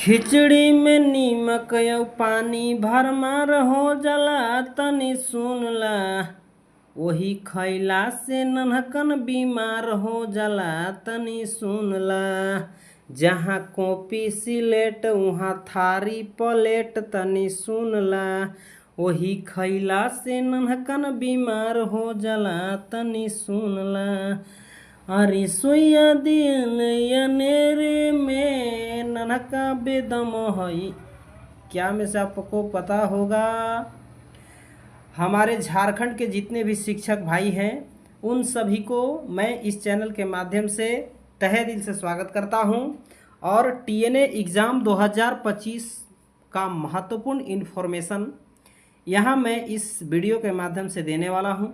खिचड़ी में नीमक यौ पानी भरमार हो जाला तनी सुनला। वही खइला से नन्हकन बीमार हो जाला तनी सुनला। जहाँ कॉपी सिलेट उहाँ थारी प्लेट तनी सुनला। वही खइला से नन्हकन बीमार हो जाला तनी सुनला। अरे सोया दिन अनेरे में नन्हका बेदम हई। क्या में से आपको पता होगा? हमारे झारखंड के जितने भी शिक्षक भाई हैं उन सभी को मैं इस चैनल के माध्यम से तहे दिल से स्वागत करता हूं। और टीएनए एग्ज़ाम 2025 का महत्वपूर्ण इन्फॉर्मेशन यहाँ मैं इस वीडियो के माध्यम से देने वाला हूं।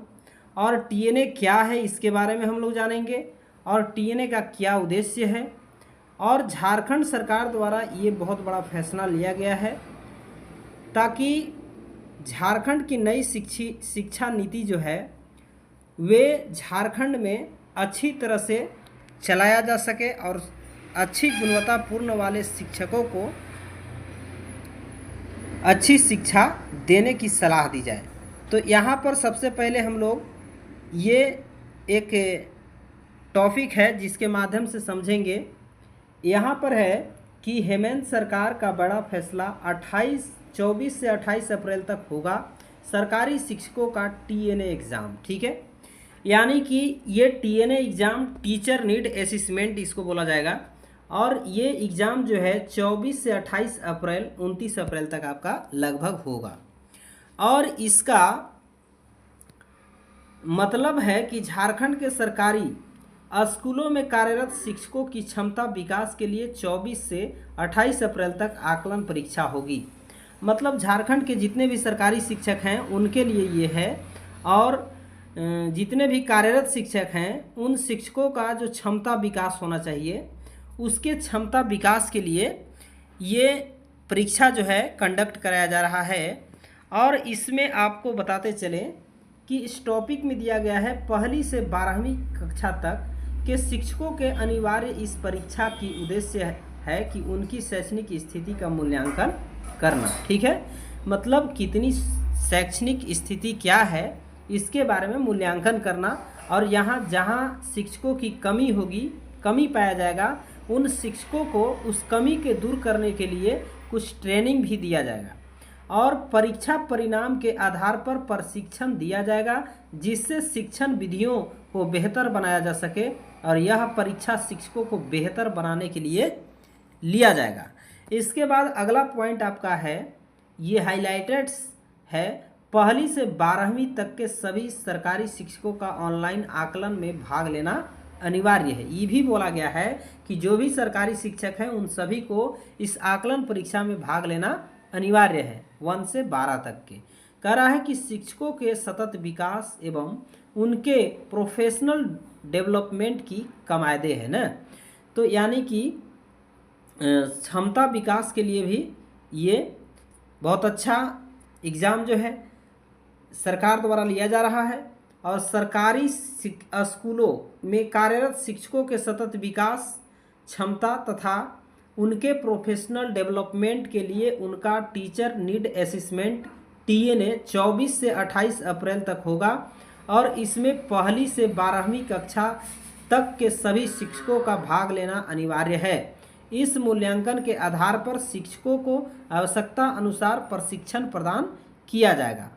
और टीएनए क्या है इसके बारे में हम लोग जानेंगे और टीएनए का क्या उद्देश्य है। और झारखंड सरकार द्वारा ये बहुत बड़ा फैसला लिया गया है ताकि झारखंड की नई शिक्षा नीति जो है वे झारखंड में अच्छी तरह से चलाया जा सके और अच्छी गुणवत्तापूर्ण वाले शिक्षकों को अच्छी शिक्षा देने की सलाह दी जाए। तो यहाँ पर सबसे पहले हम लोग ये एक टॉपिक है जिसके माध्यम से समझेंगे। यहाँ पर है कि हेमंत सरकार का बड़ा फैसला 24 से 28 अप्रैल तक होगा सरकारी शिक्षकों का टीएनए एग्ज़ाम। ठीक है, यानी कि ये TNA exam teacher need assessment इसको बोला जाएगा। और ये एग्ज़ाम जो है 24 से 28 अप्रैल 29 अप्रैल तक आपका लगभग होगा। और इसका मतलब है कि झारखंड के सरकारी स्कूलों में कार्यरत शिक्षकों की क्षमता विकास के लिए 24 से 28 अप्रैल तक आकलन परीक्षा होगी। मतलब झारखंड के जितने भी सरकारी शिक्षक हैं उनके लिए ये है। और जितने भी कार्यरत शिक्षक हैं उन शिक्षकों का जो क्षमता विकास होना चाहिए उसके क्षमता विकास के लिए ये परीक्षा जो है कंडक्ट कराया जा रहा है। और इसमें आपको बताते चलें कि इस टॉपिक में दिया गया है 1ली से 12वीं कक्षा तक के शिक्षकों के अनिवार्य इस परीक्षा की उद्देश्य है कि उनकी शैक्षणिक स्थिति का मूल्यांकन करना। ठीक है, मतलब कितनी शैक्षणिक स्थिति क्या है इसके बारे में मूल्यांकन करना। और यहाँ जहाँ शिक्षकों की कमी होगी, कमी पाया जाएगा, उन शिक्षकों को उस कमी के दूर करने के लिए कुछ ट्रेनिंग भी दिया जाएगा। और परीक्षा परिणाम के आधार पर प्रशिक्षण दिया जाएगा जिससे शिक्षण विधियों को बेहतर बनाया जा सके। और यह परीक्षा शिक्षकों को बेहतर बनाने के लिए लिया जाएगा। इसके बाद अगला पॉइंट आपका है, ये हाइलाइटेड है, 1ली से 12वीं तक के सभी सरकारी शिक्षकों का ऑनलाइन आकलन में भाग लेना अनिवार्य है। ये भी बोला गया है कि जो भी सरकारी शिक्षक हैं उन सभी को इस आकलन परीक्षा में भाग लेना अनिवार्य है 1 से 12 तक के। कह रहा है कि शिक्षकों के सतत विकास एवं उनके प्रोफेशनल डेवलपमेंट की कमायदे है ना। तो यानी कि क्षमता विकास के लिए भी ये बहुत अच्छा एग्ज़ाम जो है सरकार द्वारा लिया जा रहा है। और सरकारी स्कूलों में कार्यरत शिक्षकों के सतत विकास, क्षमता तथा उनके प्रोफेशनल डेवलपमेंट के लिए उनका टीचर नीड असेसमेंट टीएनए 24 से 28 अप्रैल तक होगा। और इसमें 1ली से 12वीं कक्षा तक के सभी शिक्षकों का भाग लेना अनिवार्य है। इस मूल्यांकन के आधार पर शिक्षकों को आवश्यकता अनुसार प्रशिक्षण प्रदान किया जाएगा।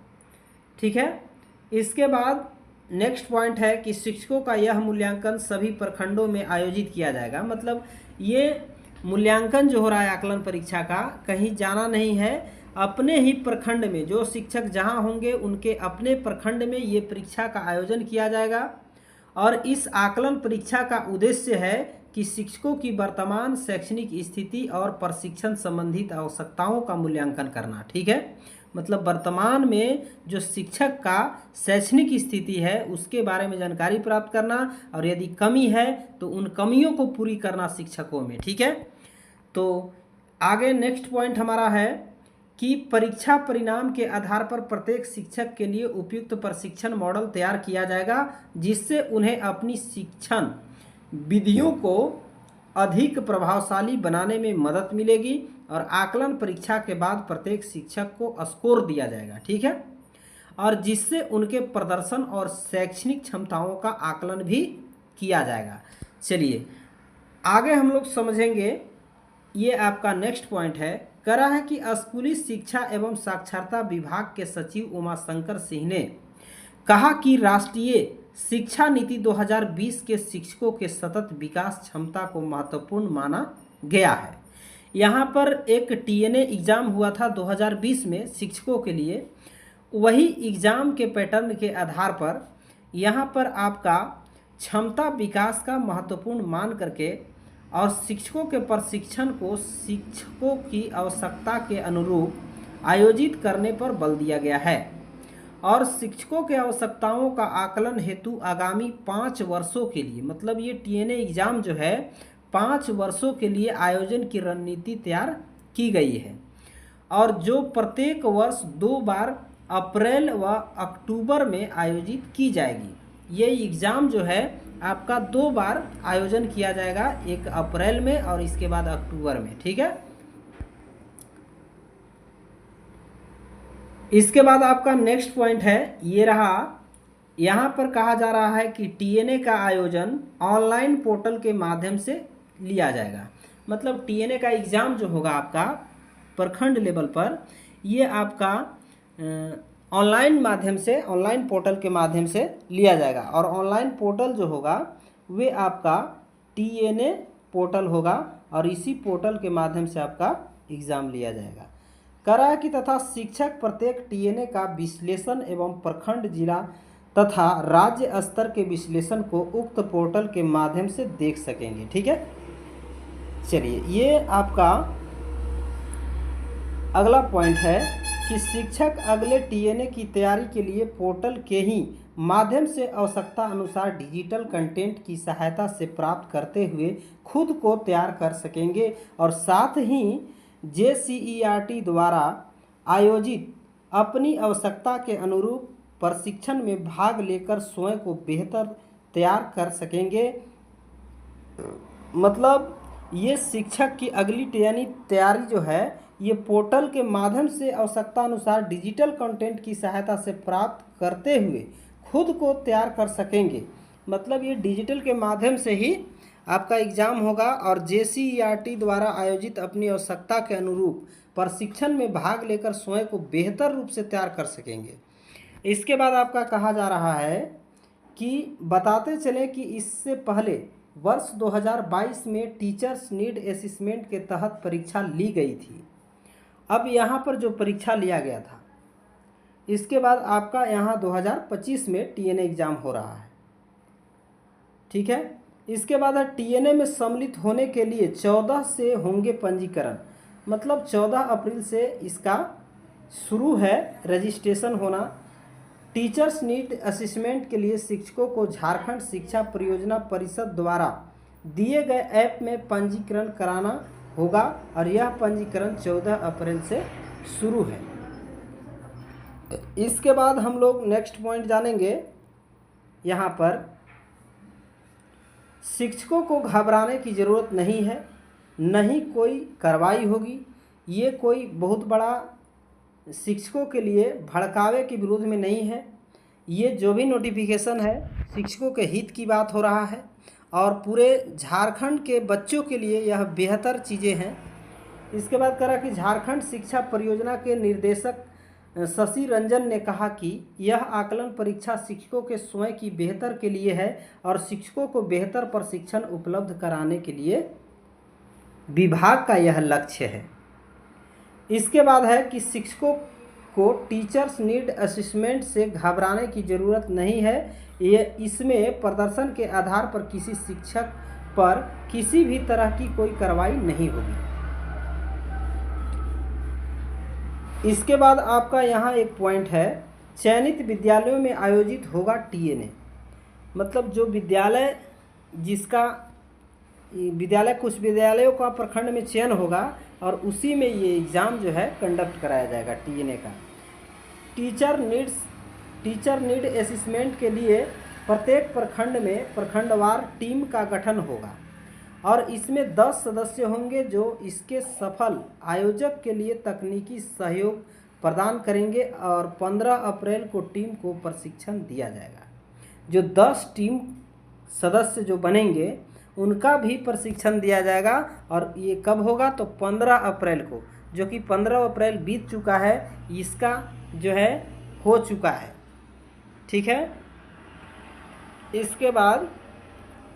ठीक है, इसके बाद नेक्स्ट पॉइंट है कि शिक्षकों का यह मूल्यांकन सभी प्रखंडों में आयोजित किया जाएगा। मतलब ये मूल्यांकन जो हो रहा है आकलन परीक्षा का कहीं जाना नहीं है, अपने ही प्रखंड में जो शिक्षक जहां होंगे उनके अपने प्रखंड में ये परीक्षा का आयोजन किया जाएगा। और इस आकलन परीक्षा का उद्देश्य है कि शिक्षकों की वर्तमान शैक्षणिक स्थिति और प्रशिक्षण संबंधित आवश्यकताओं का मूल्यांकन करना। ठीक है, मतलब वर्तमान में जो शिक्षक का शैक्षणिक स्थिति है उसके बारे में जानकारी प्राप्त करना और यदि कमी है तो उन कमियों को पूरी करना शिक्षकों में। ठीक है, तो आगे नेक्स्ट पॉइंट हमारा है कि परीक्षा परिणाम के आधार पर प्रत्येक शिक्षक के लिए उपयुक्त प्रशिक्षण मॉडल तैयार किया जाएगा जिससे उन्हें अपनी शिक्षण विधियों को अधिक प्रभावशाली बनाने में मदद मिलेगी और आकलन परीक्षा के बाद प्रत्येक शिक्षक को स्कोर दिया जाएगा, ठीक है, और जिससे उनके प्रदर्शन और शैक्षणिक क्षमताओं का आकलन भी किया जाएगा। चलिए आगे हम लोग समझेंगे, ये आपका नेक्स्ट पॉइंट है। करा है कि स्कूली शिक्षा एवं साक्षरता विभाग के सचिव उमाशंकर सिंह ने कहा कि राष्ट्रीय शिक्षा नीति 2020 के शिक्षकों के सतत विकास क्षमता को महत्वपूर्ण माना गया है। यहाँ पर एक टीएनए एग्ज़ाम हुआ था 2020 में शिक्षकों के लिए, वही एग्ज़ाम के पैटर्न के आधार पर यहाँ पर आपका क्षमता विकास का महत्वपूर्ण मान करके और शिक्षकों के प्रशिक्षण को शिक्षकों की आवश्यकता के अनुरूप आयोजित करने पर बल दिया गया है और शिक्षकों के आवश्यकताओं का आकलन हेतु आगामी 5 वर्षों के लिए, मतलब ये टीएनए एग्ज़ाम जो है 5 वर्षों के लिए आयोजन की रणनीति तैयार की गई है और जो प्रत्येक वर्ष 2 बार अप्रैल व अक्टूबर में आयोजित की जाएगी। ये एग्ज़ाम जो है आपका 2 बार आयोजन किया जाएगा, एक अप्रैल में और इसके बाद अक्टूबर में, ठीक है। इसके बाद आपका नेक्स्ट पॉइंट है, ये रहा, यहाँ पर कहा जा रहा है कि टीएनए का आयोजन ऑनलाइन पोर्टल के माध्यम से लिया जाएगा। मतलब टीएनए का एग्ज़ाम जो होगा आपका प्रखंड लेवल पर, ये आपका ऑनलाइन माध्यम से, ऑनलाइन पोर्टल के माध्यम से लिया जाएगा और ऑनलाइन पोर्टल जो होगा वे आपका टीएनए पोर्टल होगा और इसी पोर्टल के माध्यम से आपका एग्ज़ाम लिया जाएगा। करा कि तथा शिक्षक प्रत्येक टीएनए का विश्लेषण एवं प्रखंड, जिला तथा राज्य स्तर के विश्लेषण को उक्त पोर्टल के माध्यम से देख सकेंगे, ठीक है। चलिए ये आपका अगला पॉइंट है कि शिक्षक अगले टीएनए की तैयारी के लिए पोर्टल के ही माध्यम से आवश्यकता अनुसार डिजिटल कंटेंट की सहायता से प्राप्त करते हुए खुद को तैयार कर सकेंगे और साथ ही JCERT द्वारा आयोजित अपनी आवश्यकता के अनुरूप प्रशिक्षण में भाग लेकर स्वयं को बेहतर तैयार कर सकेंगे। मतलब ये शिक्षक की अगली तैयारी जो है ये पोर्टल के माध्यम से आवश्यकता अनुसार डिजिटल कंटेंट की सहायता से प्राप्त करते हुए खुद को तैयार कर सकेंगे। मतलब ये डिजिटल के माध्यम से ही आपका एग्ज़ाम होगा और JCERT द्वारा आयोजित अपनी आवश्यकता के अनुरूप प्रशिक्षण में भाग लेकर स्वयं को बेहतर रूप से तैयार कर सकेंगे। इसके बाद आपका कहा जा रहा है कि बताते चलें कि इससे पहले वर्ष 2022 में टीचर्स नीड असेसमेंट के तहत परीक्षा ली गई थी। अब यहाँ पर जो परीक्षा लिया गया था, इसके बाद आपका यहाँ 2025 में टीएनए एग्ज़ाम हो रहा है, ठीक है। इसके बाद टीएनए में सम्मिलित होने के लिए 14 से होंगे पंजीकरण। मतलब 14 अप्रैल से इसका शुरू है रजिस्ट्रेशन होना। टीचर्स नीड असेसमेंट के लिए शिक्षकों को झारखंड शिक्षा परियोजना परिषद द्वारा दिए गए ऐप में पंजीकरण कराना होगा और यह पंजीकरण 14 अप्रैल से शुरू है। इसके बाद हम लोग नेक्स्ट पॉइंट जानेंगे। यहाँ पर शिक्षकों को घबराने की ज़रूरत नहीं है, नहीं कोई कार्रवाई होगी। ये कोई बहुत बड़ा शिक्षकों के लिए भड़कावे के विरोध में नहीं है। ये जो भी नोटिफिकेशन है शिक्षकों के हित की बात हो रहा है और पूरे झारखंड के बच्चों के लिए यह बेहतर चीज़ें हैं। इसके बाद करा कि झारखंड शिक्षा परियोजना के निर्देशक शशि रंजन ने कहा कि यह आकलन परीक्षा शिक्षकों के स्वयं की बेहतर के लिए है और शिक्षकों को बेहतर प्रशिक्षण उपलब्ध कराने के लिए विभाग का यह लक्ष्य है। इसके बाद है कि शिक्षकों को टीचर्स नीड असेसमेंट से घबराने की ज़रूरत नहीं है। ये इसमें प्रदर्शन के आधार पर किसी शिक्षक पर किसी भी तरह की कोई कार्रवाई नहीं होगी। इसके बाद आपका यहाँ एक पॉइंट है, चयनित विद्यालयों में आयोजित होगा टीएनए। मतलब जो विद्यालय कुछ विद्यालयों का प्रखंड में चयन होगा और उसी में ये एग्ज़ाम जो है कंडक्ट कराया जाएगा टीएनए का। टीचर नीड असेसमेंट के लिए प्रत्येक प्रखंड में प्रखंडवार टीम का गठन होगा और इसमें 10 सदस्य होंगे जो इसके सफल आयोजक के लिए तकनीकी सहयोग प्रदान करेंगे और 15 अप्रैल को टीम को प्रशिक्षण दिया जाएगा। जो 10 टीम सदस्य जो बनेंगे उनका भी प्रशिक्षण दिया जाएगा और ये कब होगा तो 15 अप्रैल को, जो कि 15 अप्रैल बीत चुका है, इसका जो है हो चुका है। ठीक है, इसके बाद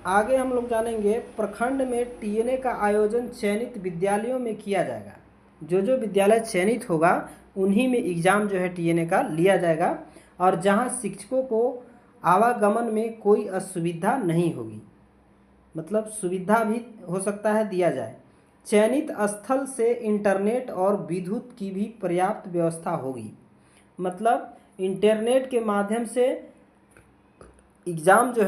आगे हम लोग जानेंगे प्रखंड में टीएनए का आयोजन चयनित विद्यालयों में किया जाएगा। जो जो विद्यालय चयनित होगा उन्हीं में एग्ज़ाम जो है टीएनए का लिया जाएगा और जहां शिक्षकों को आवागमन में कोई असुविधा नहीं होगी, मतलब सुविधा भी हो सकता है दिया जाए। चयनित स्थल से इंटरनेट और विद्युत की भी पर्याप्त व्यवस्था होगी, मतलब इंटरनेट के माध्यम से एग्ज़ाम जो है